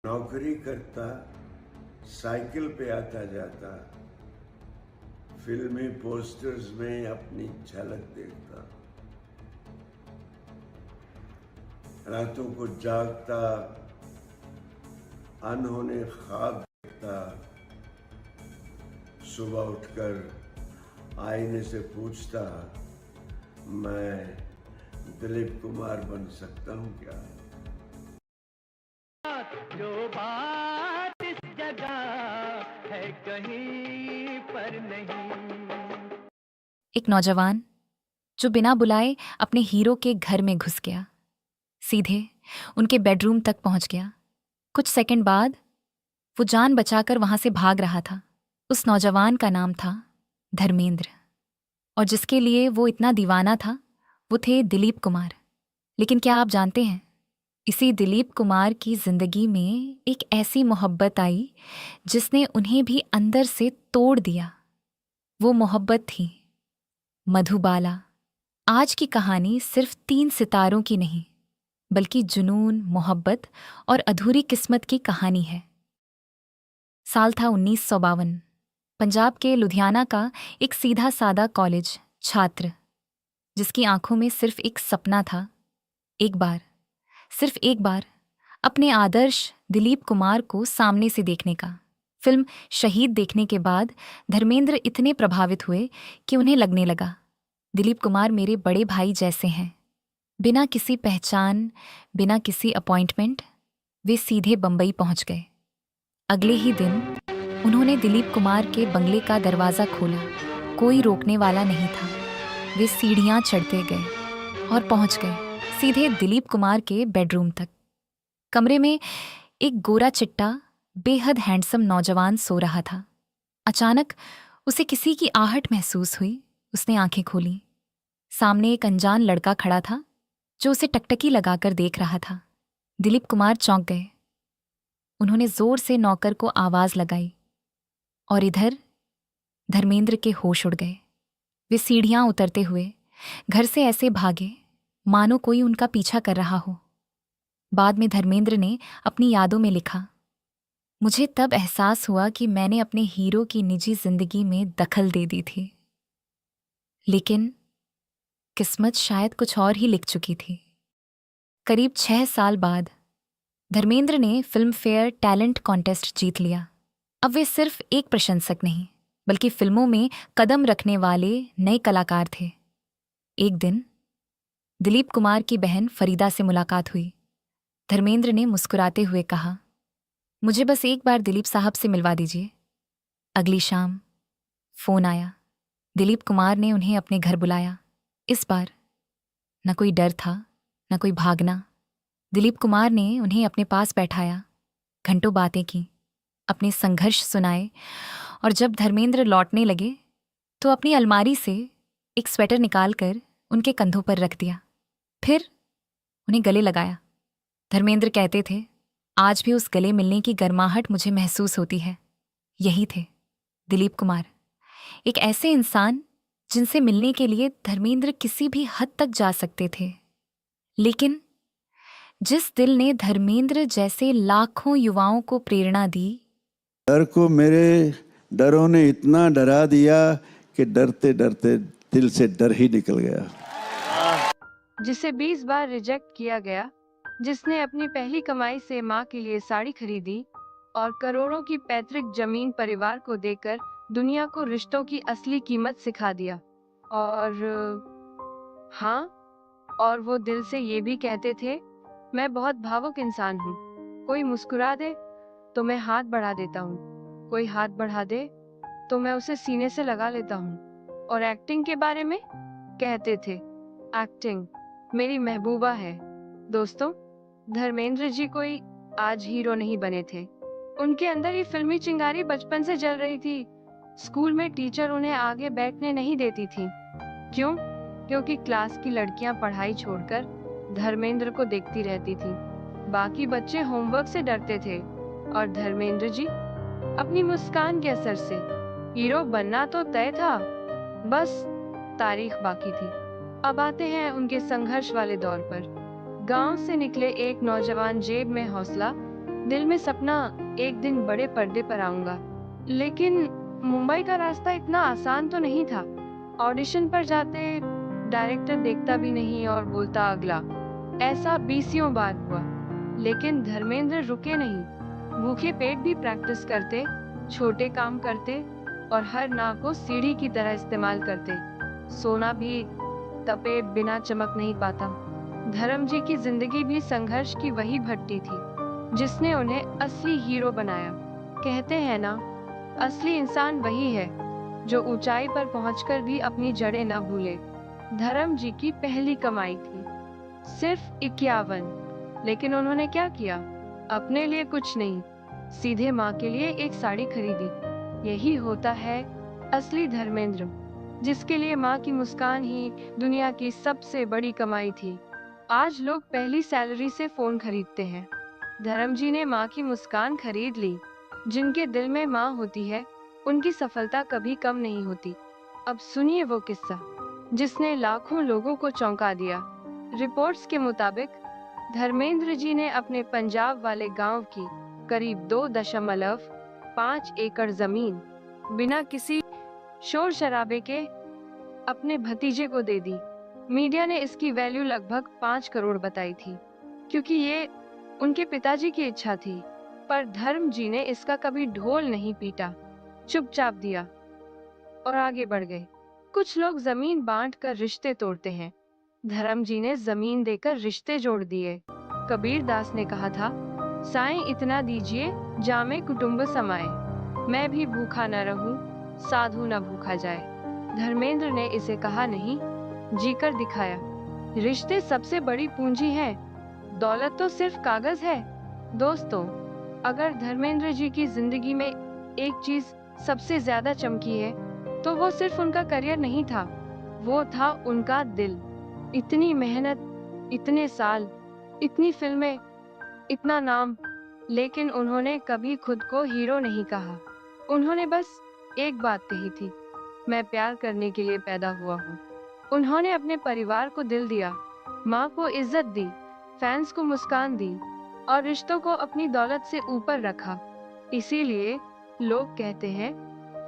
नौकरी करता, साइकिल पे आता जाता, फिल्मी पोस्टर्स में अपनी झलक देखता, रातों को जागता, अनहोने ख्वाब देखता, सुबह उठकर आईने से पूछता, मैं दिलीप कुमार बन सकता हूँ क्या? जो बात इस जगह है कहीं पर नहीं। एक नौजवान जो बिना बुलाए अपने हीरो के घर में घुस गया, सीधे उनके बेडरूम तक पहुंच गया। कुछ सेकंड बाद वो जान बचाकर वहां से भाग रहा था। उस नौजवान का नाम था धर्मेंद्र, और जिसके लिए वो इतना दीवाना था वो थे दिलीप कुमार। लेकिन क्या आप जानते हैं, इसी दिलीप कुमार की जिंदगी में एक ऐसी मोहब्बत आई जिसने उन्हें भी अंदर से तोड़ दिया। वो मोहब्बत थी मधुबाला। आज की कहानी सिर्फ 3 सितारों की नहीं, बल्कि जुनून, मोहब्बत और अधूरी किस्मत की कहानी है। साल था 1952। पंजाब के लुधियाना का एक सीधा सादा कॉलेज छात्र, जिसकी आंखों में सिर्फ एक सपना था, सिर्फ एक बार अपने आदर्श दिलीप कुमार को सामने से देखने का। फिल्म शहीद देखने के बाद धर्मेंद्र इतने प्रभावित हुए कि उन्हें लगने लगा, दिलीप कुमार मेरे बड़े भाई जैसे हैं। बिना किसी पहचान, बिना किसी अपॉइंटमेंट, वे सीधे बंबई पहुंच गए। अगले ही दिन उन्होंने दिलीप कुमार के बंगले का दरवाज़ा खोला। कोई रोकने वाला नहीं था। वे सीढ़ियां चढ़ते गए और पहुंच गए सीधे दिलीप कुमार के बेडरूम तक। कमरे में एक गोरा चिट्टा, बेहद हैंडसम नौजवान सो रहा था। अचानक उसे किसी की आहट महसूस हुई। उसने आंखें खोली। सामने एक अनजान लड़का खड़ा था जो उसे टकटकी लगाकर देख रहा था। दिलीप कुमार चौंक गए। उन्होंने जोर से नौकर को आवाज लगाई और इधर धर्मेंद्र के होश उड़ गए। वे सीढ़ियां उतरते हुए घर से ऐसे भागे मानो कोई उनका पीछा कर रहा हो। बाद में धर्मेंद्र ने अपनी यादों में लिखा, मुझे तब एहसास हुआ कि मैंने अपने हीरो की निजी जिंदगी में दखल दे दी थी, लेकिन किस्मत शायद कुछ और ही लिख चुकी थी। करीब 6 साल बाद धर्मेंद्र ने फिल्म फेयर टैलेंट कॉन्टेस्ट जीत लिया। अब वे सिर्फ एक प्रशंसक नहीं, बल्कि फिल्मों में कदम रखने वाले नए कलाकार थे। एक दिन दिलीप कुमार की बहन फरीदा से मुलाकात हुई। धर्मेंद्र ने मुस्कुराते हुए कहा, मुझे बस एक बार दिलीप साहब से मिलवा दीजिए। अगली शाम फोन आया। दिलीप कुमार ने उन्हें अपने घर बुलाया। इस बार न कोई डर था, न कोई भागना। दिलीप कुमार ने उन्हें अपने पास बैठाया, घंटों बातें की, अपने संघर्ष सुनाए, और जब धर्मेंद्र लौटने लगे तो अपनी अलमारी से एक स्वेटर निकालकर उनके कंधों पर रख दिया। फिर उन्हें गले लगाया। धर्मेंद्र कहते थे, आज भी उस गले मिलने की गर्माहट मुझे महसूस होती है। यही थे दिलीप कुमार, एक ऐसे इंसान जिनसे मिलने के लिए धर्मेंद्र किसी भी हद तक जा सकते थे, लेकिन जिस दिल ने धर्मेंद्र जैसे लाखों युवाओं को प्रेरणा दी। डर को मेरे डरों ने इतना डरा दिया कि डरते डरते दिल से डर ही निकल गया। जिसे 20 बार रिजेक्ट किया गया, जिसने अपनी पहली कमाई से माँ के लिए साड़ी खरीदी और करोड़ों की पैतृक जमीन परिवार को देकर दुनिया को रिश्तों की असली कीमत सिखा दिया। और वो दिल से ये भी कहते थे, मैं बहुत भावुक इंसान हूँ। कोई मुस्कुरा दे तो मैं हाथ बढ़ा देता हूँ, कोई हाथ बढ़ा दे तो मैं उसे सीने से लगा लेता हूँ। और एक्टिंग के बारे में कहते थे, एक्टिंग मेरी महबूबा है। दोस्तों, धर्मेंद्र जी कोई आज हीरो नहीं बने थे। उनके अंदर ये फिल्मी चिंगारी बचपन से जल रही थी। स्कूल में टीचर उन्हें आगे बैठने नहीं देती थी। क्यों? क्योंकि क्लास की लड़कियां पढ़ाई छोड़कर धर्मेंद्र को देखती रहती थी। बाकी बच्चे होमवर्क से डरते थे और धर्मेंद्र जी अपनी मुस्कान के असर से हीरो बनना तो तय था, बस तारीख बाकी थी। अब आते हैं उनके संघर्ष वाले दौर पर। गांव से निकले एक नौजवान, जेब में हौसला, दिल में सपना एक दिन बड़े पर्दे पर आऊंगा। लेकिन मुंबई का रास्ता इतना आसान तो नहीं था। ऑडिशन पर जाते डायरेक्टर देखता भी नहीं और बोलता अगला। ऐसा 20 बार हुआ, लेकिन धर्मेंद्र रुके नहीं। भूखे पेट भी प्रैक्टिस करते, छोटे काम करते और हर ना को सीढ़ी की तरह इस्तेमाल करते। सोना भी तपे बिना चमक नहीं पाता। धर्म जी की जिंदगी भी संघर्ष की वही भट्टी थी जिसने उन्हें असली हीरो बनाया। कहते हैं ना, असली इंसान वही है जो ऊंचाई पर पहुंचकर भी अपनी जड़ें न भूले। धर्म जी की पहली कमाई थी सिर्फ 51, लेकिन उन्होंने क्या किया? अपने लिए कुछ नहीं, सीधे माँ के लिए एक साड़ी खरीदी। यही होता है असली धर्मेंद्र, जिसके लिए माँ की मुस्कान ही दुनिया की सबसे बड़ी कमाई थी। आज लोग पहली सैलरी से फोन खरीदते हैं, धर्म जी ने माँ की मुस्कान खरीद ली। जिनके दिल में माँ होती है, उनकी सफलता कभी कम नहीं होती। अब सुनिए वो किस्सा जिसने लाखों लोगों को चौंका दिया। रिपोर्ट्स के मुताबिक धर्मेंद्र जी ने अपने पंजाब वाले गांव की करीब 2.5 एकड़ जमीन बिना किसी शोर शराबे के अपने भतीजे को दे दी। मीडिया ने इसकी वैल्यू लगभग 5 करोड़ बताई थी, क्योंकि ये उनके पिताजी की इच्छा थी। पर धर्म जी ने इसका कभी ढोल नहीं पीटा, चुपचाप दिया और आगे बढ़ गए। कुछ लोग जमीन बांटकर रिश्ते तोड़ते हैं, धर्म जी ने जमीन देकर रिश्ते जोड़ दिए। कबीर दास ने कहा था, साईं इतना दीजिए जामे कुटुंब समाए, मैं भी भूखा न रहूं, साधु न भूखा जाए। धर्मेंद्र ने इसे कहा नहीं, जीकर दिखाया। रिश्ते सबसे बड़ी पूंजी है, दौलत तो सिर्फ कागज है। दोस्तों, अगर धर्मेंद्र जी की जिंदगी में एक चीज सबसे ज्यादा चमकी है, तो वो सिर्फ उनका करियर नहीं था, वो था उनका दिल। इतनी मेहनत, इतने साल, इतनी फिल्में, इतना नाम, लेकिन उन्होंने कभी खुद को हीरो नहीं कहा। उन्होंने बस एक बात कही थी, मैं प्यार करने के लिए पैदा हुआ हूँ। उन्होंने अपने परिवार को दिल दिया, माँ को इज्जत दी, फैंस को मुस्कान दी और रिश्तों को अपनी दौलत से ऊपर रखा। इसीलिए लोग कहते हैं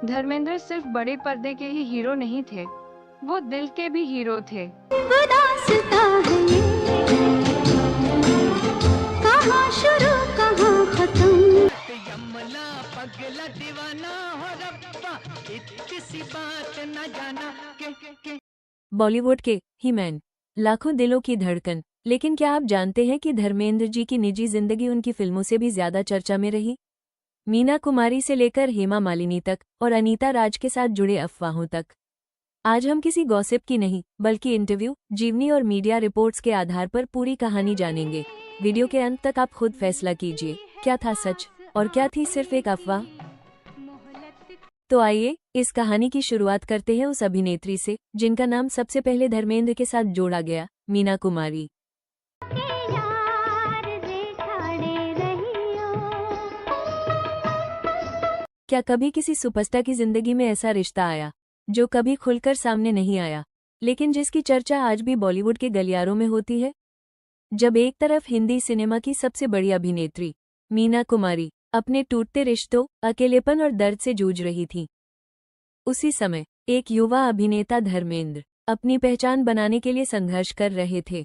धर्मेंद्र सिर्फ बड़े पर्दे के ही हीरो नहीं थे, वो दिल के भी हीरो थे। कहाँ शुरू कहाँ खत्म। यमला पगला दीवाना हो रब्बा, किसी बात न जाना के। बॉलीवुड के ही मैन, लाखों दिलों की धड़कन। लेकिन क्या आप जानते हैं कि धर्मेंद्र जी की निजी जिंदगी उनकी फिल्मों से भी ज्यादा चर्चा में रही? मीना कुमारी से लेकर हेमा मालिनी तक और अनीता राज के साथ जुड़े अफवाहों तक। आज हम किसी गॉसिप की नहीं, बल्कि इंटरव्यू, जीवनी और मीडिया रिपोर्ट्स के आधार पर पूरी कहानी जानेंगे। वीडियो के अंत तक आप खुद फैसला कीजिए, क्या था सच और क्या थी सिर्फ एक अफवाह। तो आइए इस कहानी की शुरुआत करते हैं उस अभिनेत्री से जिनका नाम सबसे पहले धर्मेंद्र के साथ जोड़ा गया, मीना कुमारी। क्या कभी किसी सुपरस्टार की जिंदगी में ऐसा रिश्ता आया जो कभी खुलकर सामने नहीं आया, लेकिन जिसकी चर्चा आज भी बॉलीवुड के गलियारों में होती है? जब एक तरफ हिंदी सिनेमा की सबसे बड़ी अभिनेत्री मीना कुमारी अपने टूटते रिश्तों, अकेलेपन और दर्द से जूझ रही थी, उसी समय एक युवा अभिनेता धर्मेंद्र अपनी पहचान बनाने के लिए संघर्ष कर रहे थे।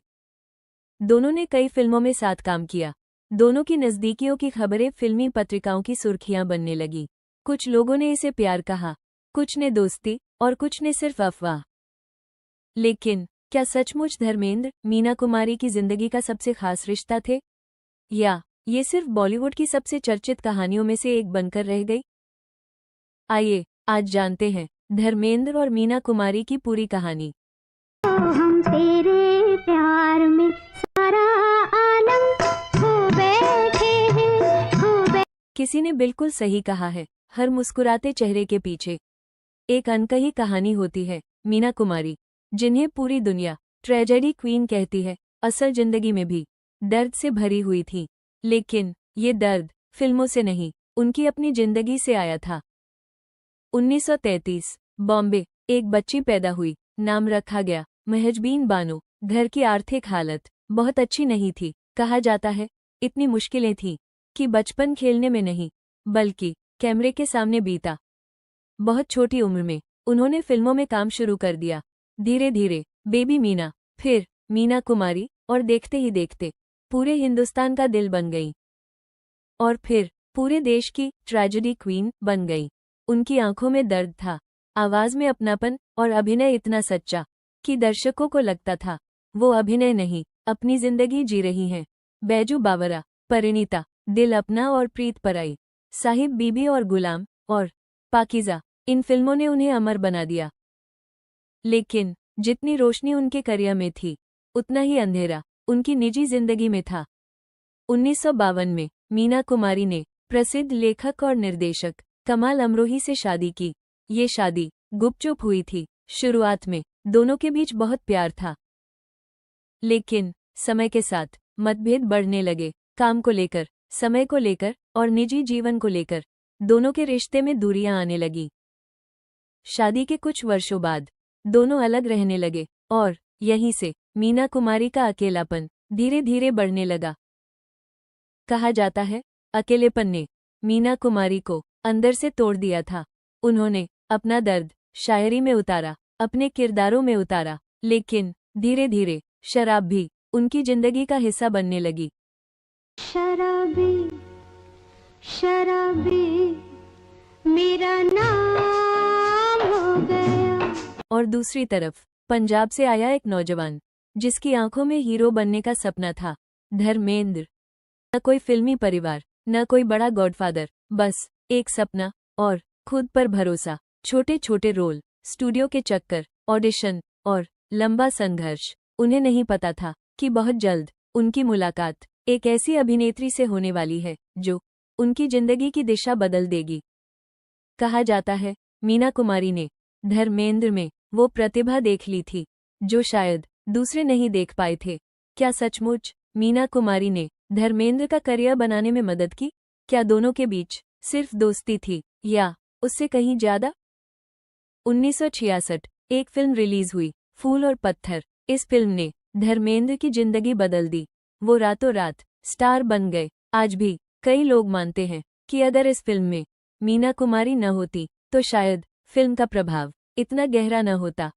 दोनों ने कई फिल्मों में साथ काम किया। दोनों की नज़दीकियों की खबरें फिल्मी पत्रिकाओं की सुर्खियां बनने लगी। कुछ लोगों ने इसे प्यार कहा, कुछ ने दोस्ती और कुछ ने सिर्फ अफवाह। लेकिन क्या सचमुच धर्मेंद्र मीना कुमारी की जिंदगी का सबसे खास रिश्ता थे, या ये सिर्फ बॉलीवुड की सबसे चर्चित कहानियों में से एक बनकर रह गई? आइए आज जानते हैं धर्मेंद्र और मीना कुमारी की पूरी कहानी। हम तेरे प्यार में सारा आलम खो बैठे हैं, किसी ने बिल्कुल सही कहा है, हर मुस्कुराते चेहरे के पीछे एक अनकही कहानी होती है। मीना कुमारी, जिन्हें पूरी दुनिया ट्रेजेडी क्वीन कहती है, असल जिंदगी में भी दर्द से भरी हुई थी। लेकिन ये दर्द फिल्मों से नहीं, उनकी अपनी जिंदगी से आया था। 1933 बॉम्बे, एक बच्ची पैदा हुई, नाम रखा गया महजबीन बानो। घर की आर्थिक हालत बहुत अच्छी नहीं थी, कहा जाता है इतनी मुश्किलें थीं कि बचपन खेलने में नहीं बल्कि कैमरे के सामने बीता। बहुत छोटी उम्र में उन्होंने फिल्मों में काम शुरू कर दिया। धीरे धीरे बेबी मीना, फिर मीना कुमारी, और देखते ही देखते पूरे हिंदुस्तान का दिल बन गई और फिर पूरे देश की ट्रेजेडी क्वीन बन गई। उनकी आंखों में दर्द था, आवाज में अपनापन और अभिनय इतना सच्चा कि दर्शकों को लगता था वो अभिनय नहीं अपनी जिंदगी जी रही हैं। बैजू बावरा, परिणीता, दिल अपना और प्रीत पराई, साहिब बीबी और गुलाम और पाकीज़ा, इन फिल्मों ने उन्हें अमर बना दिया। लेकिन जितनी रोशनी उनके करियर में थी उतना ही अंधेरा उनकी निजी जिंदगी में था। 1952 में मीना कुमारी ने प्रसिद्ध लेखक और निर्देशक कमाल अमरोही से शादी की। ये शादी गुपचुप हुई थी। शुरुआत में दोनों के बीच बहुत प्यार था, लेकिन समय के साथ मतभेद बढ़ने लगे। काम को लेकर, समय को लेकर और निजी जीवन को लेकर दोनों के रिश्ते में दूरियां आने लगी। शादी के कुछ वर्षों बाद दोनों अलग रहने लगे और यहीं से मीना कुमारी का अकेलापन धीरे धीरे बढ़ने लगा। कहा जाता है अकेलेपन ने मीना कुमारी को अंदर से तोड़ दिया था। उन्होंने अपना दर्द शायरी में उतारा, अपने किरदारों में उतारा, लेकिन धीरे धीरे शराब भी उनकी जिंदगी का हिस्सा बनने लगी। शराबी शराबी मेरा नाम हो गया। और दूसरी तरफ पंजाब से आया एक नौजवान जिसकी आंखों में हीरो बनने का सपना था, धर्मेंद्र। न कोई फिल्मी परिवार, न कोई बड़ा गॉडफादर, बस एक सपना और खुद पर भरोसा। छोटे छोटे रोल, स्टूडियो के चक्कर, ऑडिशन और लंबा संघर्ष। उन्हें नहीं पता था कि बहुत जल्द उनकी मुलाकात एक ऐसी अभिनेत्री से होने वाली है जो उनकी जिंदगी की दिशा बदल देगी। कहा जाता है मीना कुमारी ने धर्मेंद्र में वो प्रतिभा देख ली थी जो शायद दूसरे नहीं देख पाए थे। क्या सचमुच मीना कुमारी ने धर्मेंद्र का करियर बनाने में मदद की? क्या दोनों के बीच सिर्फ दोस्ती थी या उससे कहीं ज्यादा? 1966 एक फिल्म रिलीज हुई, फूल और पत्थर। इस फिल्म ने धर्मेंद्र की जिंदगी बदल दी। वो रातों रात स्टार बन गए। आज भी कई लोग मानते हैं कि अगर इस फिल्म में मीना कुमारी न होती तो शायद फिल्म का प्रभाव इतना गहरा न होता।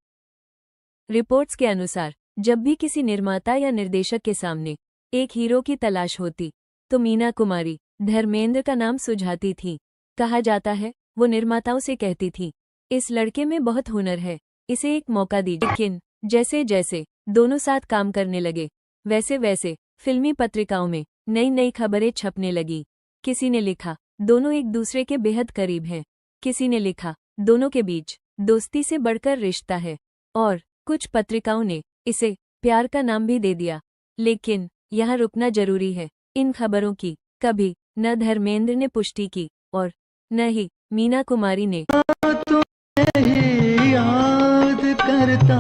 रिपोर्ट्स के अनुसार जब भी किसी निर्माता या निर्देशक के सामने एक हीरो की तलाश होती तो मीना कुमारी धर्मेंद्र का नाम सुझाती थी। कहा जाता है वो निर्माताओं से कहती थी, इस लड़के में बहुत हुनर है, इसे एक मौका दीजिए। लेकिन जैसे जैसे दोनों साथ काम करने लगे वैसे वैसे फिल्मी पत्रिकाओं में नई नई खबरें छपने लगी। किसी ने लिखा दोनों एक दूसरे के बेहद करीब हैं, किसी ने लिखा दोनों के बीच दोस्ती से बढ़कर रिश्ता है, और कुछ पत्रिकाओं ने इसे प्यार का नाम भी दे दिया। लेकिन यहाँ रुकना जरूरी है। इन खबरों की कभी न धर्मेंद्र ने पुष्टि की और न ही मीना कुमारी ने। तुम्हें याद करता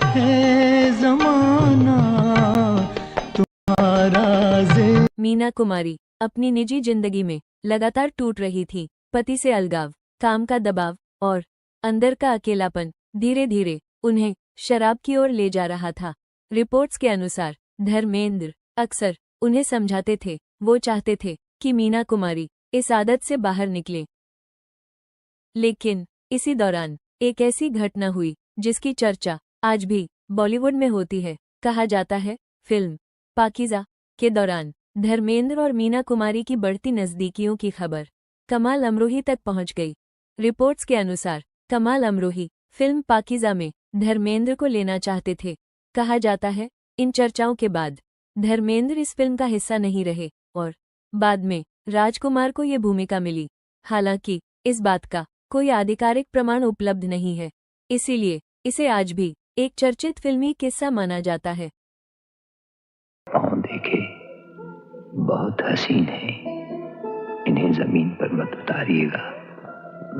है ज़माना तुम्हारा मीना कुमारी अपनी निजी जिंदगी में लगातार टूट रही थी। पति से अलगाव, काम का दबाव और अंदर का अकेलापन धीरे धीरे उन्हें शराब की ओर ले जा रहा था। रिपोर्ट्स के अनुसार धर्मेंद्र अक्सर उन्हें समझाते थे। वो चाहते थे कि मीना कुमारी इस आदत से बाहर निकले। लेकिन इसी दौरान एक ऐसी घटना हुई जिसकी चर्चा आज भी बॉलीवुड में होती है। कहा जाता है फिल्म पाकीज़ा के दौरान धर्मेंद्र और मीना कुमारी की बढ़ती नज़दीकियों की खबर कमाल अमरोही तक पहुंच गई। रिपोर्ट्स के अनुसार कमाल अमरोही फिल्म पाकीज़ा में धर्मेंद्र को लेना चाहते थे। कहा जाता है इन चर्चाओं के बाद धर्मेंद्र इस फिल्म का हिस्सा नहीं रहे और बाद में राजकुमार को ये भूमिका मिली। हालांकि इस बात का कोई आधिकारिक प्रमाण उपलब्ध नहीं है, इसीलिए इसे आज भी एक चर्चित फिल्मी किस्सा माना जाता है। पाँव देखे बहुत हसीन है, इन्हें जमीन पर मत उतारिएगा,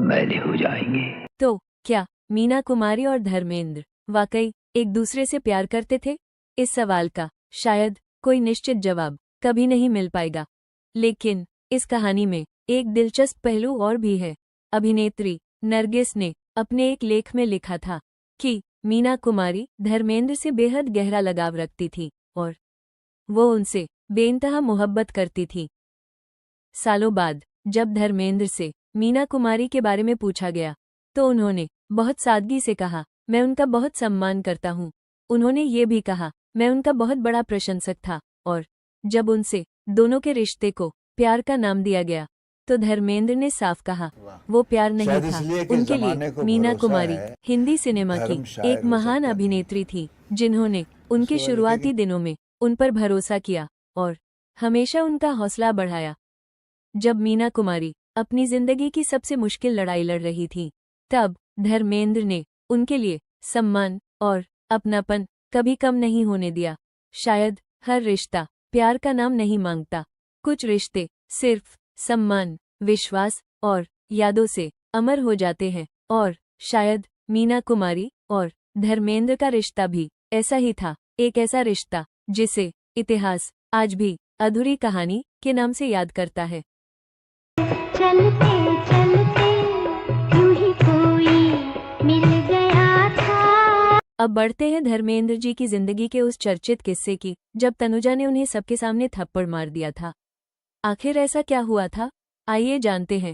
मैले हो जाएंगे। तो क्या मीना कुमारी और धर्मेंद्र वाकई एक दूसरे से प्यार करते थे? इस सवाल का शायद कोई निश्चित जवाब कभी नहीं मिल पाएगा। लेकिन इस कहानी में एक दिलचस्प पहलू और भी है। अभिनेत्री नरगिस ने अपने एक लेख में लिखा था कि मीना कुमारी धर्मेंद्र से बेहद गहरा लगाव रखती थी और वो उनसे बेइंतहा मोहब्बत करती थी। सालों बाद जब धर्मेंद्र से मीना कुमारी के बारे में पूछा गया तो उन्होंने बहुत सादगी से कहा, मैं उनका बहुत सम्मान करता हूँ। उन्होंने ये भी कहा, मैं उनका बहुत बड़ा प्रशंसक था। और जब उनसे दोनों के रिश्ते को प्यार का नाम दिया गया तो धर्मेंद्र ने साफ कहा वो प्यार नहीं शायद था। इसलिए कि उनके जमाने लिए को मीना भरोसा कुमारी है, हिंदी सिनेमा की धर्म शायर एक हो महान सकता है। अभिनेत्री थी जिन्होंने उनके उसके बाद शुरुआती लिखेंगे। दिनों में उन पर भरोसा किया और हमेशा उनका हौसला बढ़ाया। जब मीना कुमारी अपनी जिंदगी की सबसे मुश्किल लड़ाई लड़ रही थी तब धर्मेंद्र ने उनके लिए सम्मान और अपनापन कभी कम नहीं होने दिया। शायद हर रिश्ता प्यार का नाम नहीं मांगता, कुछ रिश्ते सिर्फ सम्मान, विश्वास और यादों से अमर हो जाते हैं। और शायद मीना कुमारी और धर्मेंद्र का रिश्ता भी ऐसा ही था, एक ऐसा रिश्ता जिसे इतिहास आज भी अधूरी कहानी के नाम से याद करता है। चलते चलते यूं ही कोई मिल गया था। अब बढ़ते हैं धर्मेंद्र जी की जिंदगी के उस चर्चित किस्से की जब तनुजा ने उन्हें सबके सामने थप्पड़ मार दिया था। आखिर ऐसा क्या हुआ था, आइए जानते हैं।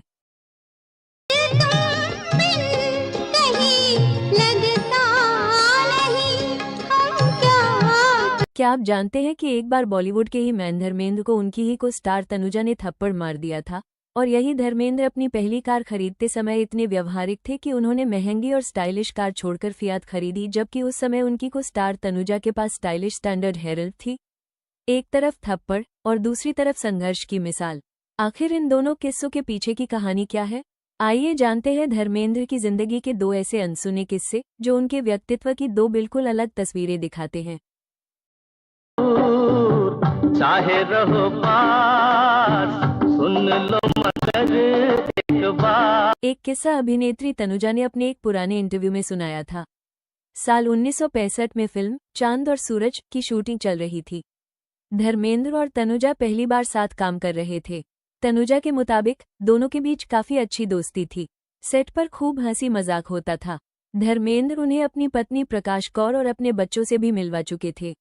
क्या आप जानते हैं कि एक बार बॉलीवुड के ही मैन धर्मेंद्र को उनकी ही को स्टार तनुजा ने थप्पड़ मार दिया था। और यही धर्मेंद्र अपनी पहली कार खरीदते समय इतने व्यवहारिक थे कि उन्होंने महंगी और स्टाइलिश कार छोड़कर फियाट खरीदी, जबकि उस समय उनकी को स्टार तनुजा के पास स्टाइलिश स्टैंडर्ड हेरल्ड थी। एक तरफ थप्पड़ और दूसरी तरफ संघर्ष की मिसाल। आखिर इन दोनों किस्सों के पीछे की कहानी क्या है, आइए जानते हैं धर्मेंद्र की जिंदगी के दो ऐसे अनसुने किस्से जो उनके व्यक्तित्व की दो बिल्कुल अलग तस्वीरें दिखाते हैं। चाहे रहो पास, सुन लो मगर एक बार। एक किस्सा अभिनेत्री तनुजा ने अपने एक पुराने इंटरव्यू में सुनाया था। साल 1965 में फिल्म चांद और सूरज की शूटिंग चल रही थी। धर्मेंद्र और तनुजा पहली बार साथ काम कर रहे थे। तनुजा के मुताबिक दोनों के बीच काफी अच्छी दोस्ती थी। सेट पर खूब हंसी मजाक होता था। धर्मेंद्र उन्हें अपनी पत्नी प्रकाश कौर और अपने बच्चों से भी मिलवा चुके थे।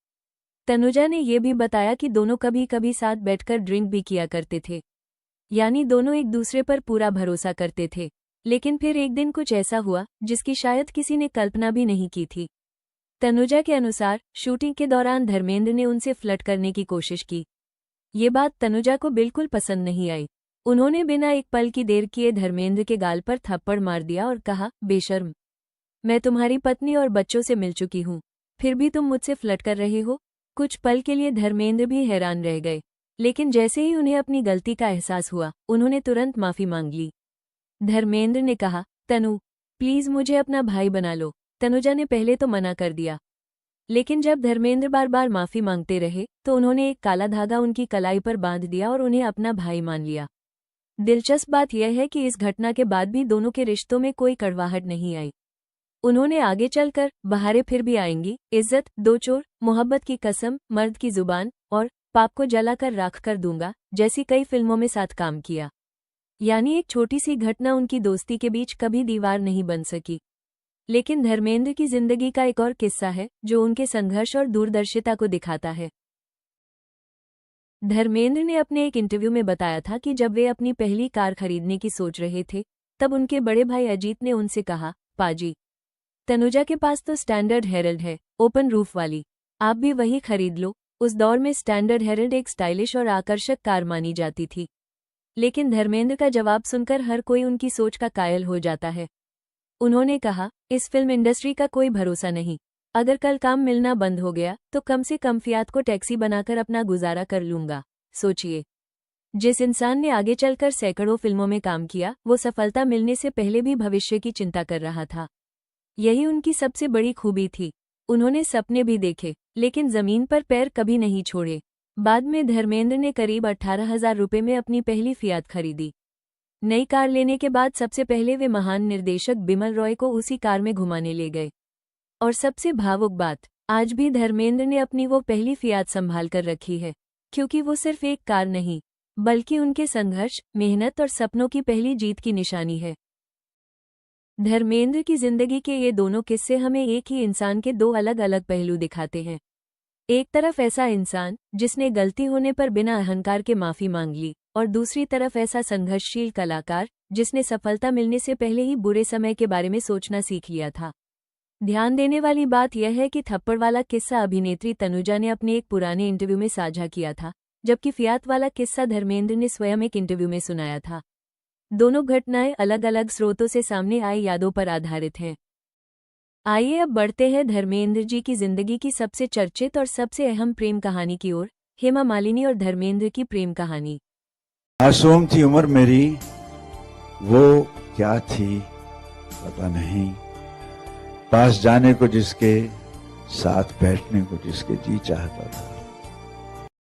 तनुजा ने ये भी बताया कि दोनों कभी कभी साथ बैठकर ड्रिंक भी किया करते थे, यानी दोनों एक दूसरे पर पूरा भरोसा करते थे। लेकिन फिर एक दिन कुछ ऐसा हुआ जिसकी शायद किसी ने कल्पना भी नहीं की थी। तनुजा के अनुसार शूटिंग के दौरान धर्मेंद्र ने उनसे फ्लर्ट करने की कोशिश की। ये बात तनुजा को बिल्कुल पसंद नहीं आई। उन्होंने बिना एक पल की देर किए धर्मेंद्र के गाल पर थप्पड़ मार दिया और कहा, बेशर्म, मैं तुम्हारी पत्नी और बच्चों से मिल चुकी हूँ, फिर भी तुम मुझसे फ्लर्ट कर रहे हो। कुछ पल के लिए धर्मेंद्र भी हैरान रह गए, लेकिन जैसे ही उन्हें अपनी गलती का एहसास हुआ उन्होंने तुरंत माफी मांग ली। धर्मेंद्र ने कहा, तनु प्लीज मुझे अपना भाई बना लो। तनुजा ने पहले तो मना कर दिया, लेकिन जब धर्मेंद्र बार बार माफी मांगते रहे तो उन्होंने एक काला धागा उनकी कलाई पर बांध दिया और उन्हें अपना भाई मान लिया। दिलचस्प बात यह है कि इस घटना के बाद भी दोनों के रिश्तों में कोई कड़वाहट नहीं आई। उन्होंने आगे चलकर बहारें फिर भी आएंगी, इज्जत, दो चोर, मोहब्बत की कसम, मर्द की जुबान और पाप को जलाकर राख कर दूंगा जैसी कई फिल्मों में साथ काम किया। यानी एक छोटी सी घटना उनकी दोस्ती के बीच कभी दीवार नहीं बन सकी। लेकिन धर्मेंद्र की जिंदगी का एक और किस्सा है जो उनके संघर्ष और दूरदर्शिता को दिखाता है। धर्मेंद्र ने अपने एक इंटरव्यू में बताया था कि जब वे अपनी पहली कार खरीदने की सोच रहे थे तब उनके बड़े भाई अजीत ने उनसे कहा, पाजी, तनुजा के पास तो स्टैंडर्ड हेरल्ड है, ओपन रूफ वाली, आप भी वही खरीद लो। उस दौर में स्टैंडर्ड हेरल्ड एक स्टाइलिश और आकर्षक कार मानी जाती थी। लेकिन धर्मेंद्र का जवाब सुनकर हर कोई उनकी सोच का कायल हो जाता है। उन्होंने कहा, इस फिल्म इंडस्ट्री का कोई भरोसा नहीं, अगर कल काम मिलना बंद हो गया तो कम से कम फियाट को टैक्सी बनाकर अपना गुजारा कर लूंगा। सोचिए, जिस इंसान ने आगे चलकर सैकड़ों फिल्मों में काम किया वो सफलता मिलने से पहले भी भविष्य की चिंता कर रहा था। यही उनकी सबसे बड़ी खूबी थी। उन्होंने सपने भी देखे लेकिन जमीन पर पैर कभी नहीं छोड़े। बाद में धर्मेंद्र ने करीब 18,000 रुपये में अपनी पहली फियाट खरीदी। नई कार लेने के बाद सबसे पहले वे महान निर्देशक बिमल रॉय को उसी कार में घुमाने ले गए। और सबसे भावुक बात, आज भी धर्मेंद्र ने अपनी वो पहली फियाट संभाल कर रखी है, क्योंकि वो सिर्फ एक कार नहीं बल्कि उनके संघर्ष, मेहनत और सपनों की पहली जीत की निशानी है। धर्मेंद्र की जिंदगी के ये दोनों किस्से हमें एक ही इंसान के दो अलग अलग पहलू दिखाते हैं। एक तरफ ऐसा इंसान जिसने गलती होने पर बिना अहंकार के माफी मांग ली, और दूसरी तरफ ऐसा संघर्षशील कलाकार जिसने सफलता मिलने से पहले ही बुरे समय के बारे में सोचना सीख लिया था। ध्यान देने वाली बात यह है कि थप्पड़ वाला किस्सा अभिनेत्री तनुजा ने अपने एक पुराने इंटरव्यू में साझा किया था, जबकि फियात वाला किस्सा धर्मेंद्र ने स्वयं एक इंटरव्यू में सुनाया था। दोनों घटनाएं अलग अलग स्रोतों से सामने आई यादों पर आधारित हैं। आइए अब बढ़ते हैं धर्मेंद्र जी की जिंदगी की सबसे चर्चित और सबसे अहम प्रेम कहानी की ओर, हेमा मालिनी और धर्मेंद्र की प्रेम कहानी। मासूम थी उम्र मेरी, वो क्या थी पता नहीं। पास जाने को जिसके, साथ बैठने को जिसके जी चाहता था।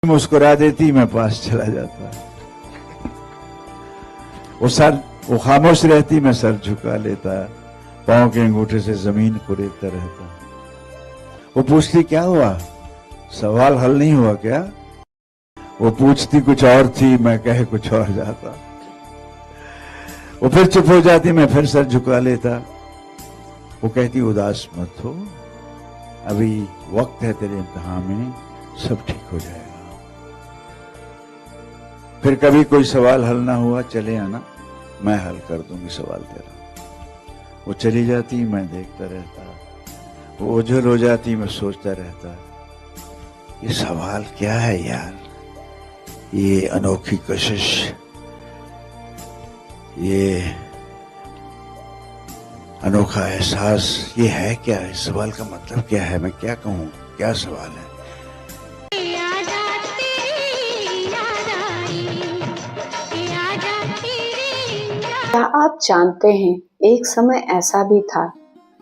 मुस्कुरा देती, मैं पास चला जाता। वो खामोश रहती, मैं सर झुका लेता। पांव के अंगूठे से जमीन को रेतता रहता। वो पूछती क्या हुआ, सवाल हल नहीं हुआ क्या? वो पूछती कुछ और थी, मैं कहे कुछ और जाता। वो फिर चुप हो जाती, मैं फिर सर झुका लेता। वो कहती उदास मत हो, अभी वक्त है तेरे इम्तिहान में, सब ठीक हो जाएगा। फिर कभी कोई सवाल हल ना हुआ, चले आना, मैं हल कर दूंगी सवाल तेरा। वो चली जाती, मैं देखता रहता। वो ओझल हो जाती, मैं सोचता रहता, ये सवाल क्या है यार, ये अनोखी कशिश, ये अनोखा एहसास, ये है क्या? इस सवाल का मतलब क्या है? मैं क्या कहूँ, क्या सवाल है? क्या आप जानते हैं, एक समय ऐसा भी था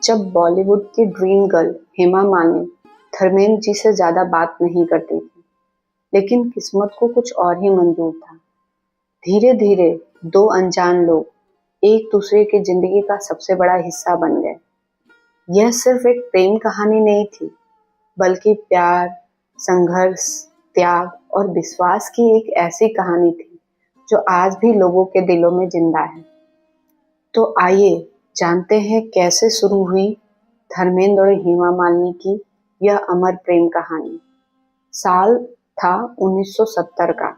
जब बॉलीवुड की ड्रीम गर्ल हेमा मालिनी धर्मेंद्र जी से ज्यादा बात नहीं करती थी, लेकिन किस्मत को कुछ और ही मंजूर था। धीरे धीरे दो अनजान लोग एक दूसरे की जिंदगी का सबसे बड़ा हिस्सा बन गए। यह सिर्फ एक प्रेम कहानी नहीं थी, बल्कि प्यार, संघर्ष, त्याग और विश्वास की एक ऐसी कहानी थी जो आज भी लोगों के दिलों में जिंदा है। तो आइए जानते हैं कैसे शुरू हुई धर्मेंद्र और हेमा मालिनी की यह अमर प्रेम कहानी। साल था 1970 का।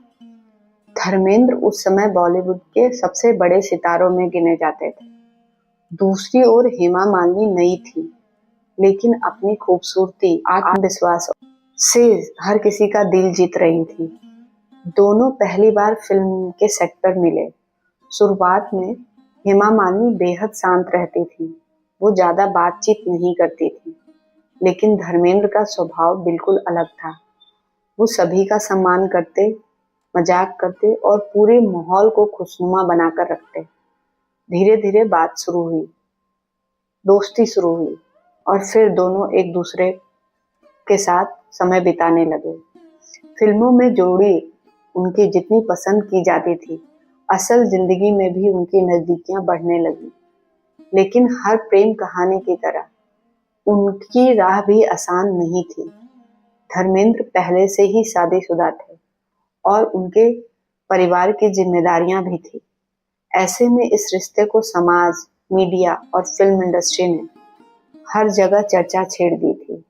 धर्मेंद्र उस समय बॉलीवुड के सबसे बड़े सितारों में गिने जाते थे। दूसरी ओर हेमा मालिनी नई थी, लेकिन अपनी खूबसूरती, आत्मविश्वास से हर किसी का दिल जीत रही थी। दोनों पहली बार फिल्म के सेट पर मिले। शुरुआत में हेमा मालिनी बेहद शांत रहती थी, वो ज्यादा बातचीत नहीं करती थी, लेकिन धर्मेंद्र का स्वभाव बिल्कुल अलग था। वो सभी का सम्मान करते, मजाक करते और पूरे माहौल को खुशनुमा बनाकर रखते। धीरे धीरे बात शुरू हुई, दोस्ती शुरू हुई और फिर दोनों एक दूसरे के साथ समय बिताने लगे। फिल्मों में जोड़ी उनकी जितनी पसंद की जाती थी, असल जिंदगी में भी उनकी नजदीकियां बढ़ने लगी। लेकिन हर प्रेम कहानी की तरह उनकी राह भी आसान नहीं थी। धर्मेंद्र पहले से ही शादीशुदा थे और उनके परिवार की जिम्मेदारियां भी थी। ऐसे में इस रिश्ते को समाज, मीडिया और फिल्म इंडस्ट्री ने हर जगह चर्चा छेड़ दी थी।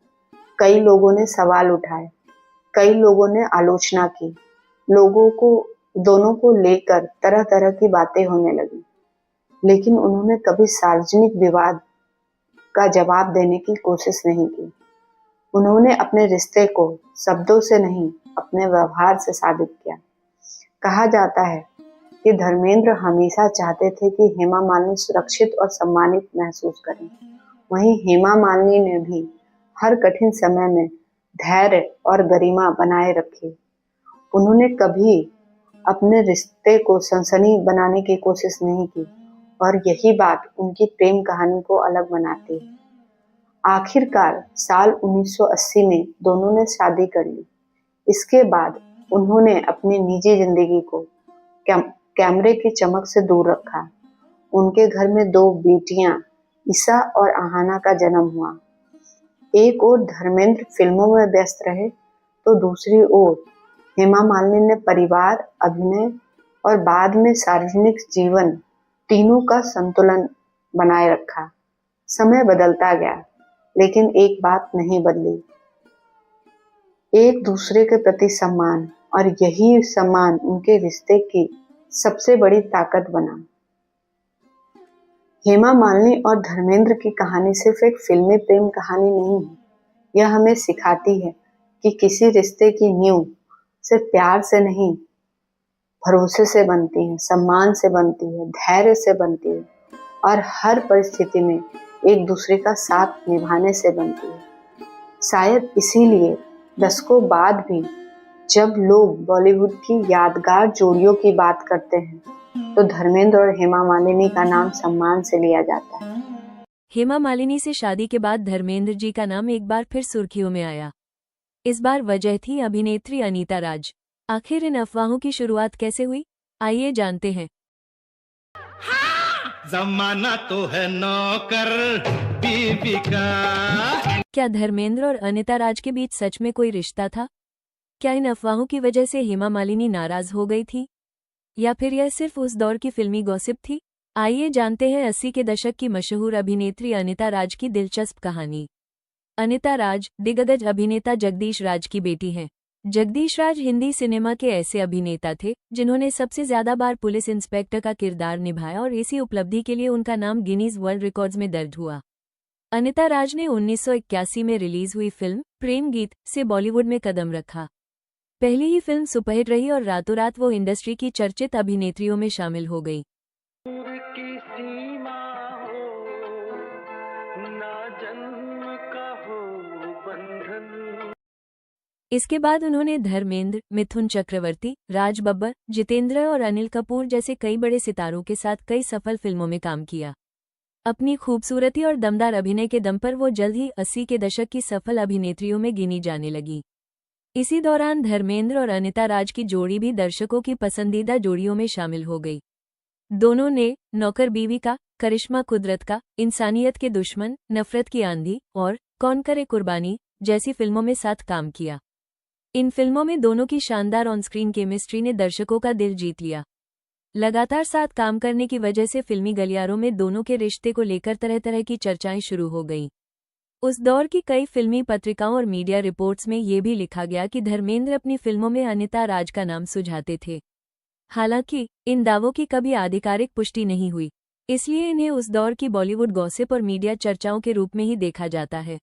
कई लोगों ने सवाल उठाए, कई लोगों ने आलोचना की। लोगों को दोनों को लेकर तरह तरह की बातें होने लगी, लेकिन उन्होंने कभी सार्वजनिक विवाद का जवाब देने की कोशिश नहीं की। उन्होंने अपने रिश्ते को शब्दों से नहीं, अपने व्यवहार से साबित किया। कहा जाता है कि धर्मेंद्र हमेशा चाहते थे कि हेमा मालिनी सुरक्षित और सम्मानित महसूस करें। वहीं हेमा मालिनी ने भी हर कठिन समय में धैर्य और गरिमा बनाए रखी। उन्होंने कभी अपने रिश्ते को सनसनी बनाने की कोशिश नहीं की और यही बात उनकी प्रेम कहानी को अलग बनाती है। आखिरकार साल 1980 में दोनों ने शादी कर ली। इसके बाद उन्होंने अपनी निजी जिंदगी को कैमरे की चमक से दूर रखा। उनके घर में दो बेटियां ईसा और आहाना का जन्म हुआ। एक ओर धर्मेंद्र फिल्मों में व्यस्त रहे तो दूसरी ओर हेमा मालिनी ने परिवार, अभिनय और बाद में सार्वजनिक जीवन, तीनों का संतुलन बनाए रखा। समय बदलता गया, लेकिन एक बात नहीं बदली, एक दूसरे के प्रति सम्मान, और यही सम्मान उनके रिश्ते की सबसे बड़ी ताकत बना। हेमा मालिनी और धर्मेंद्र की कहानी सिर्फ एक फिल्मी प्रेम कहानी नहीं है, यह हमें सिखाती है कि किसी रिश्ते की नींव सिर्फ प्यार से नहीं, भरोसे से बनती है, सम्मान से बनती है, धैर्य से बनती है और हर परिस्थिति में एक दूसरे का साथ निभाने से बनती है। शायद इसीलिए दशकों बाद भी जब लोग बॉलीवुड की यादगार जोड़ियों की बात करते हैं तो धर्मेंद्र और हेमा मालिनी का नाम सम्मान से लिया जाता है। हेमा मालिनी से शादी के बाद धर्मेंद्र जी का नाम एक बार फिर सुर्खियों में आया। इस बार वजह थी अभिनेत्री अनीता राज। आखिर इन अफवाहों की शुरुआत कैसे हुई, आइए जानते हैं। जमाना तो है नौकर बीवी का। क्या धर्मेंद्र और अनीता राज के बीच सच में कोई रिश्ता था? क्या इन अफवाहों की वजह से हेमा मालिनी नाराज हो गई थी, या फिर यह सिर्फ उस दौर की फिल्मी गॉसिप थी? आइए जानते हैं 80 के दशक की मशहूर अभिनेत्री अनीता राज की दिलचस्प कहानी। अनीता राज दिग्गज अभिनेता जगदीश राज की बेटी हैं। जगदीश राज हिंदी सिनेमा के ऐसे अभिनेता थे जिन्होंने सबसे ज्यादा बार पुलिस इंस्पेक्टर का किरदार निभाया और इसी उपलब्धि के लिए उनका नाम गिनीज वर्ल्ड रिकॉर्ड्स में दर्ज हुआ। अनीता राज ने 1981 में रिलीज हुई फिल्म प्रेम गीत से बॉलीवुड में कदम रखा। पहली ही फिल्म सुपरहिट रही और रातों रात वो इंडस्ट्री की चर्चित अभिनेत्रियों में शामिल हो गई। की सीमा हो, ना जन्म का हो बंधन। इसके बाद उन्होंने धर्मेंद्र, मिथुन चक्रवर्ती, राज बब्बर, जितेंद्र और अनिल कपूर जैसे कई बड़े सितारों के साथ कई सफल फिल्मों में काम किया। अपनी खूबसूरती और दमदार अभिनय के दम पर वो जल्द ही 80 के दशक की सफल अभिनेत्रियों में गिनी जाने लगी। इसी दौरान धर्मेंद्र और अनीता राज की जोड़ी भी दर्शकों की पसंदीदा जोड़ियों में शामिल हो गई। दोनों ने नौकर बीवी का, करिश्मा कुदरत का, इंसानियत के दुश्मन, नफरत की आंधी और कौन करे कुर्बानी जैसी फिल्मों में साथ काम किया। इन फिल्मों में दोनों की शानदार ऑन स्क्रीन केमिस्ट्री ने दर्शकों का दिल जीत लिया। लगातार साथ काम करने की वजह से फिल्मी गलियारों में दोनों के रिश्ते को लेकर तरह तरह की चर्चाएं शुरू हो गईं। उस दौर की कई फिल्मी पत्रिकाओं और मीडिया रिपोर्ट्स में ये भी लिखा गया कि धर्मेंद्र अपनी फिल्मों में अनीता राज का नाम सुझाते थे। हालांकि इन दावों की कभी आधिकारिक पुष्टि नहीं हुई, इसलिए इन्हें उस दौर की बॉलीवुड गॉसिप और मीडिया चर्चाओं के रूप में ही देखा जाता है।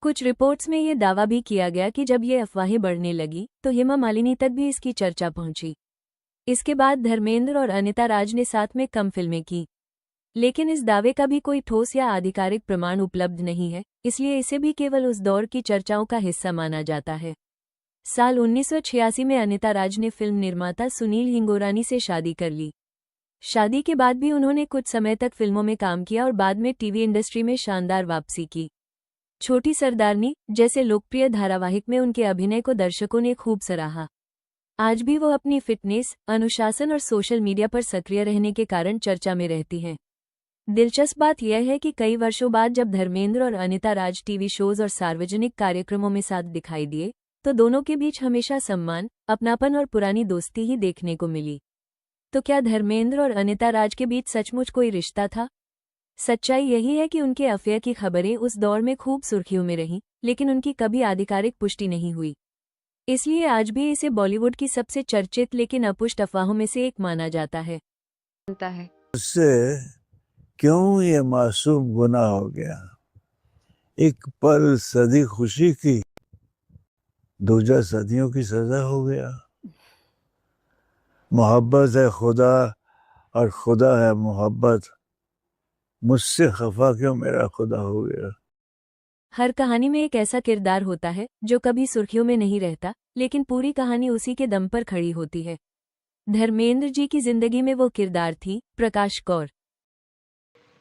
कुछ रिपोर्ट्स में ये दावा भी किया गया कि जब ये अफवाहें बढ़ने लगी तो हेमा मालिनी तक भी इसकी चर्चा पहुंची। इसके बाद धर्मेंद्र और अनीता राज ने साथ में कम फिल्में की, लेकिन इस दावे का भी कोई ठोस या आधिकारिक प्रमाण उपलब्ध नहीं है, इसलिए इसे भी केवल उस दौर की चर्चाओं का हिस्सा माना जाता है। साल 1986 में अनीता राज ने फिल्म निर्माता सुनील हिंगोरानी से शादी कर ली। शादी के बाद भी उन्होंने कुछ समय तक फिल्मों में काम किया और बाद में टीवी इंडस्ट्री में शानदार वापसी की। छोटी सरदारनी जैसे लोकप्रिय धारावाहिक में उनके अभिनय को दर्शकों ने खूब सराहा। आज भी वो अपनी फिटनेस, अनुशासन और सोशल मीडिया पर सक्रिय रहने के कारण चर्चा में रहती हैं। दिलचस्प बात यह है कि कई वर्षों बाद जब धर्मेंद्र और अनीता राज टीवी शोज और सार्वजनिक कार्यक्रमों में साथ दिखाई दिए तो दोनों के बीच हमेशा सम्मान, अपनापन और पुरानी दोस्ती ही देखने को मिली। तो क्या धर्मेंद्र और अनीता राज के बीच सचमुच कोई रिश्ता था? सच्चाई यही है कि उनके अफेयर की खबरें उस दौर में खूब सुर्खियों में रहीं, लेकिन उनकी कभी आधिकारिक पुष्टि नहीं हुई। इसलिए आज भी इसे बॉलीवुड की सबसे चर्चित लेकिन अपुष्ट अफवाहों में से एक माना जाता है। उससे क्यों ये मासूम गुनाह हो गया? एक पल सदी खुशी की, दूजा सदियों की सजा हो गया। मोहब्बत है खुदा और खुदा है मोहब्बत, मुझसे खफा क्यों मेरा खुदा हो गया। हर कहानी में एक ऐसा किरदार होता है जो कभी सुर्खियों में नहीं रहता, लेकिन पूरी कहानी उसी के दम पर खड़ी होती है। धर्मेंद्र जी की जिंदगी में वो किरदार थी प्रकाश कौर।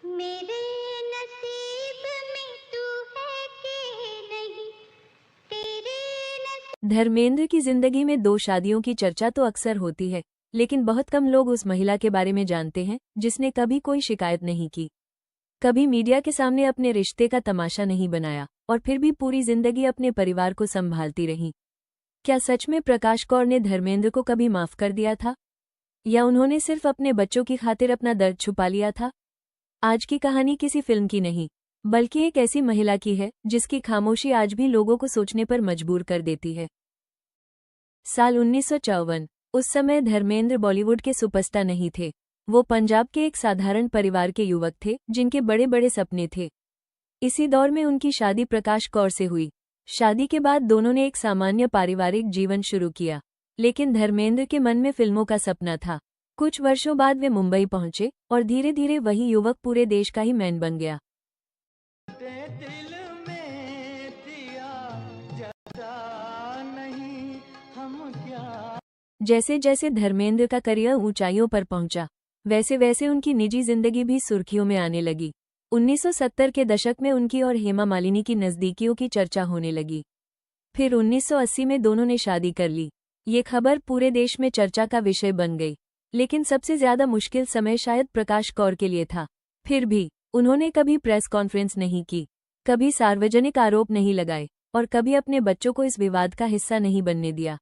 मेरे नसीब में तू है कि नहीं, तेरे धर्मेंद्र की जिंदगी में 2 शादियों की चर्चा तो अक्सर होती है, लेकिन बहुत कम लोग उस महिला के बारे में जानते हैं जिसने कभी कोई शिकायत नहीं की, कभी मीडिया के सामने अपने रिश्ते का तमाशा नहीं बनाया और फिर भी पूरी जिंदगी अपने परिवार को संभालती रही। क्या सच में प्रकाश कौर ने धर्मेंद्र को कभी माफ कर दिया था, या उन्होंने सिर्फ अपने बच्चों की खातिर अपना दर्द छुपा लिया था? आज की कहानी किसी फिल्म की नहीं, बल्कि एक ऐसी महिला की है जिसकी खामोशी आज भी लोगों को सोचने पर मजबूर कर देती है। साल 1954। उस समय धर्मेंद्र बॉलीवुड के सुपरस्टार नहीं थे। वो पंजाब के एक साधारण परिवार के युवक थे जिनके बड़े बड़े सपने थे। इसी दौर में उनकी शादी प्रकाश कौर से हुई। शादी के बाद दोनों ने एक सामान्य पारिवारिक जीवन शुरू किया, लेकिन धर्मेंद्र के मन में फिल्मों का सपना था। कुछ वर्षों बाद वे मुंबई पहुंचे और धीरे धीरे वही युवक पूरे देश का ही मैन बन गया। दिल में दिया जला नहीं हम क्या। जैसे जैसे धर्मेंद्र का करियर ऊंचाइयों पर पहुंचा, वैसे वैसे उनकी निजी जिंदगी भी सुर्खियों में आने लगी। 1970 के दशक में उनकी और हेमा मालिनी की नज़दीकियों की चर्चा होने लगी। फिर 1980 में दोनों ने शादी कर ली। ये खबर पूरे देश में चर्चा का विषय बन गई। लेकिन सबसे ज्यादा मुश्किल समय शायद प्रकाश कौर के लिए था। फिर भी उन्होंने कभी प्रेस कॉन्फ्रेंस नहीं की, कभी सार्वजनिक आरोप नहीं लगाए और कभी अपने बच्चों को इस विवाद का हिस्सा नहीं बनने दिया।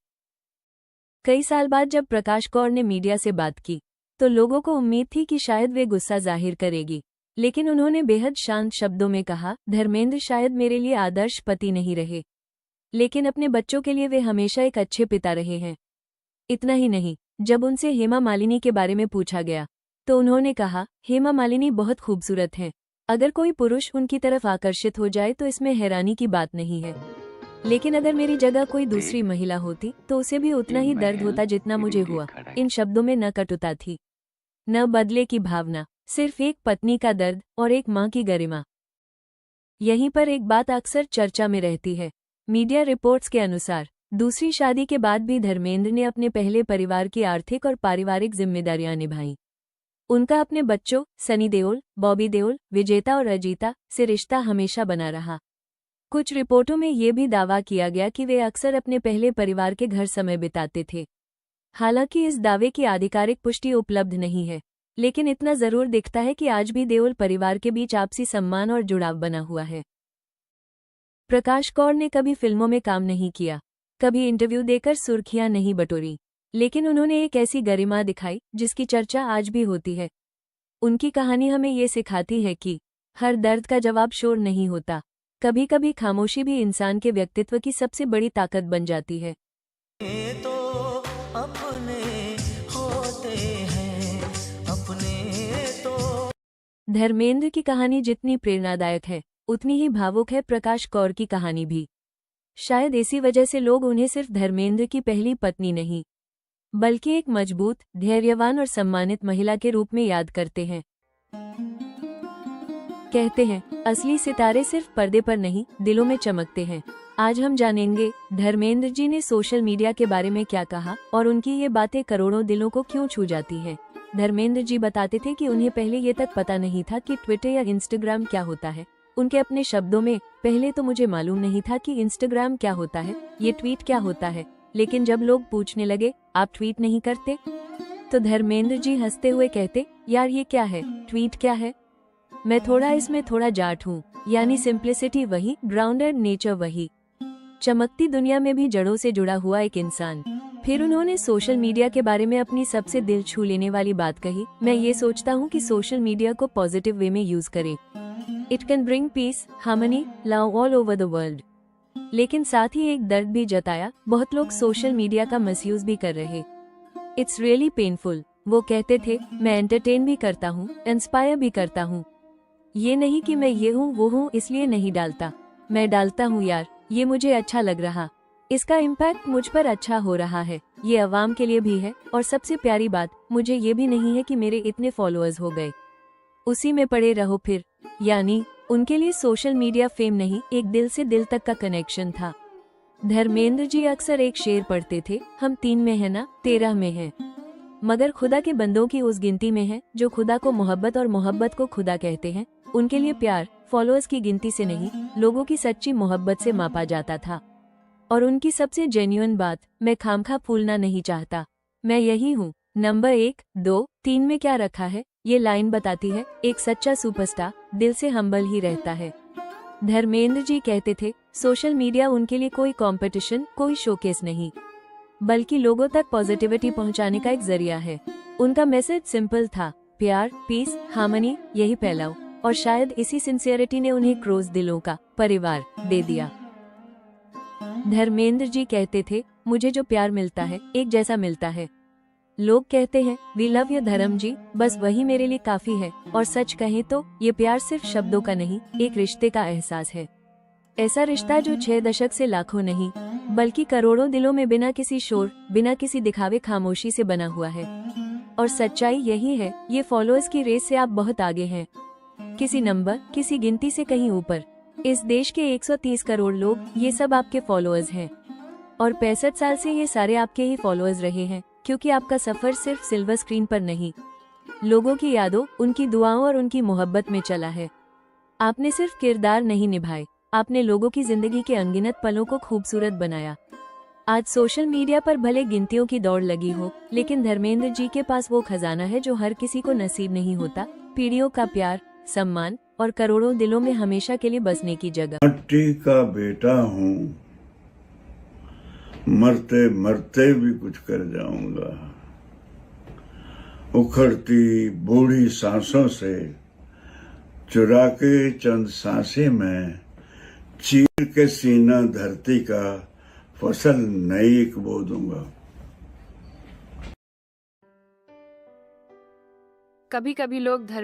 कई साल बाद जब प्रकाश कौर ने मीडिया से बात की तो लोगों को उम्मीद थी कि शायद वे गुस्सा जाहिर करेगी, लेकिन उन्होंने बेहद शांत शब्दों में कहा, धर्मेंद्र शायद मेरे लिए आदर्श पति नहीं रहे, लेकिन अपने बच्चों के लिए वे हमेशा एक अच्छे पिता रहे हैं। इतना ही नहीं, जब उनसे हेमा मालिनी के बारे में पूछा गया तो उन्होंने कहा, हेमा मालिनी बहुत खूबसूरत हैं। अगर कोई पुरुष उनकी तरफ आकर्षित हो जाए तो इसमें हैरानी की बात नहीं है, लेकिन अगर मेरी जगह कोई दूसरी महिला होती तो उसे भी उतना ही दर्द होता जितना मुझे हुआ। इन शब्दों में न कटुता थी, न बदले की भावना, सिर्फ एक पत्नी का दर्द और एक मां की गरिमा। यहीं पर एक बात अक्सर चर्चा में रहती है। मीडिया रिपोर्ट्स के अनुसार दूसरी शादी के बाद भी धर्मेंद्र ने अपने पहले परिवार की आर्थिक और पारिवारिक जिम्मेदारियां निभाईं। उनका अपने बच्चों सनी देओल, बॉबी देओल, विजेता और अजीता से रिश्ता हमेशा बना रहा। कुछ रिपोर्टों में ये भी दावा किया गया कि वे अक्सर अपने पहले परिवार के घर समय बिताते थे। हालांकि इस दावे की आधिकारिक पुष्टि उपलब्ध नहीं है, लेकिन इतना जरूर दिखता है कि आज भी देओल परिवार के बीच आपसी सम्मान और जुड़ाव बना हुआ है। प्रकाश कौर ने कभी फिल्मों में काम नहीं किया, कभी इंटरव्यू देकर सुर्खियां नहीं बटोरी, लेकिन उन्होंने एक ऐसी गरिमा दिखाई जिसकी चर्चा आज भी होती है। उनकी कहानी हमें ये सिखाती है कि हर दर्द का जवाब शोर नहीं होता, कभी कभी खामोशी भी इंसान के व्यक्तित्व की सबसे बड़ी ताकत बन जाती है। तो अपने होते हैं, अपने तो। धर्मेंद्र की कहानी जितनी प्रेरणादायक है उतनी ही भावुक है प्रकाश कौर की कहानी भी। शायद इसी वजह से लोग उन्हें सिर्फ धर्मेंद्र की पहली पत्नी नहीं, बल्कि एक मजबूत, धैर्यवान और सम्मानित महिला के रूप में याद करते हैं। कहते हैं, असली सितारे सिर्फ पर्दे पर नहीं, दिलों में चमकते हैं। आज हम जानेंगे धर्मेंद्र जी ने सोशल मीडिया के बारे में क्या कहा और उनकी ये बातें करोड़ों दिलों को क्यों छू जाती हैं। धर्मेंद्र जी बताते थे कि उन्हें पहले ये तक पता नहीं था कि ट्विटर या इंस्टाग्राम क्या होता है। उनके अपने शब्दों में, पहले तो मुझे मालूम नहीं था कि इंस्टाग्राम क्या होता है, ये ट्वीट क्या होता है, लेकिन जब लोग पूछने लगे, आप ट्वीट नहीं करते? तो धर्मेंद्र जी हंसते हुए कहते, यार ये क्या है, ट्वीट क्या है? मैं थोड़ा इसमें थोड़ा जाट हूँ, यानी सिंप्लिसिटी वही, ग्राउंडेड नेचर वही, चमकती दुनिया में भी जड़ों से जुड़ा हुआ एक इंसान। फिर उन्होंने सोशल मीडिया के बारे में अपनी सबसे दिल छू लेने वाली बात कही, मैं ये सोचता हूँ कि सोशल मीडिया को पॉजिटिव वे में यूज करें। It can bring peace, harmony, love all over the world. लेकिन साथ ही एक दर्द भी जताया, बहुत लोग सोशल मीडिया का मिसयूज भी कर रहे। It's really painful. वो कहते थे, मैं एंटरटेन भी करता हूँ, इंस्पायर भी करता हूँ। ये नहीं कि मैं ये हूँ वो हूँ इसलिए नहीं डालता, मैं डालता हूँ यार, ये मुझे अच्छा लग रहा, इसका इम्पैक्ट मुझ पर अच्छा हो रहा है, ये अवाम के लिए भी है। और सबसे प्यारी बात, मुझे ये भी नहीं है कि मेरे इतने फॉलोअर्स हो गए, उसी में पड़े रहो फिर। यानी उनके लिए सोशल मीडिया फेम नहीं, एक दिल से दिल तक का कनेक्शन था। धर्मेंद्र जी अक्सर एक शेर पढ़ते थे, हम 3 में है ना 13 में है, मगर खुदा के बंदों की उस गिनती में है जो खुदा को मोहब्बत और मोहब्बत को खुदा कहते हैं। उनके लिए प्यार फॉलोअर्स की गिनती से नहीं, लोगों की सच्ची मोहब्बत से मापा जाता था। और उनकी सबसे जेन्युइन बात, मैं खामखा फूलना नहीं चाहता, मैं यही हूँ, नंबर 1, 2, 3 में क्या रखा है, ये लाइन बताती है एक सच्चा सुपरस्टार दिल से हम्बल ही रहता है। धर्मेंद्र जी कहते थे, सोशल मीडिया उनके लिए कोई कंपटीशन, कोई शोकेस नहीं, बल्कि लोगों तक पॉजिटिविटी पहुंचाने का एक जरिया है। उनका मैसेज सिंपल था, प्यार, पीस, हार्मनी, यही फैलाओ। और शायद इसी सिंसियरिटी ने उन्हें क्रोस दिलों का परिवार दे दिया। धर्मेंद्र जी कहते थे, मुझे जो प्यार मिलता है एक जैसा मिलता है। लोग कहते हैं वी लव यू धर्म जी, बस वही मेरे लिए काफी है। और सच कहें तो ये प्यार सिर्फ शब्दों का नहीं, एक रिश्ते का एहसास है। ऐसा रिश्ता जो 6 दशक से लाखों नहीं बल्कि करोड़ों दिलों में बिना किसी शोर, बिना किसी दिखावे, खामोशी से बना हुआ है। और सच्चाई यही है, ये फॉलोअर्स की रेस से आप बहुत आगे हैं, किसी नंबर, किसी गिनती से कहीं ऊपर। इस देश के 130 करोड़ लोग, ये सब आपके फॉलोअर्स हैं। और 65 साल से ये सारे आपके ही फॉलोअर्स रहे हैं, क्योंकि आपका सफर सिर्फ सिल्वर स्क्रीन पर नहीं, लोगों की यादों, उनकी दुआओं और उनकी मोहब्बत में चला है। आपने सिर्फ किरदार नहीं निभाए, आपने लोगों की जिंदगी के अनगिनत पलों को खूबसूरत बनाया। आज सोशल मीडिया पर भले गिनतियों की दौड़ लगी हो, लेकिन धर्मेंद्र जी के पास वो खजाना है जो हर किसी को नसीब नहीं होता, पीढ़ियों का प्यार, सम्मान और करोड़ों दिलों में हमेशा के लिए बसने की जगह। मट्टी का बेटा हूँ, मरते मरते भी कुछ कर जाऊंगा। उखड़ती बूढ़ी सांसों से चुरा के चंद सांसें में चीर के सीना धरती का फसल नई बो दूंगा। कभी कभी लोग धर्म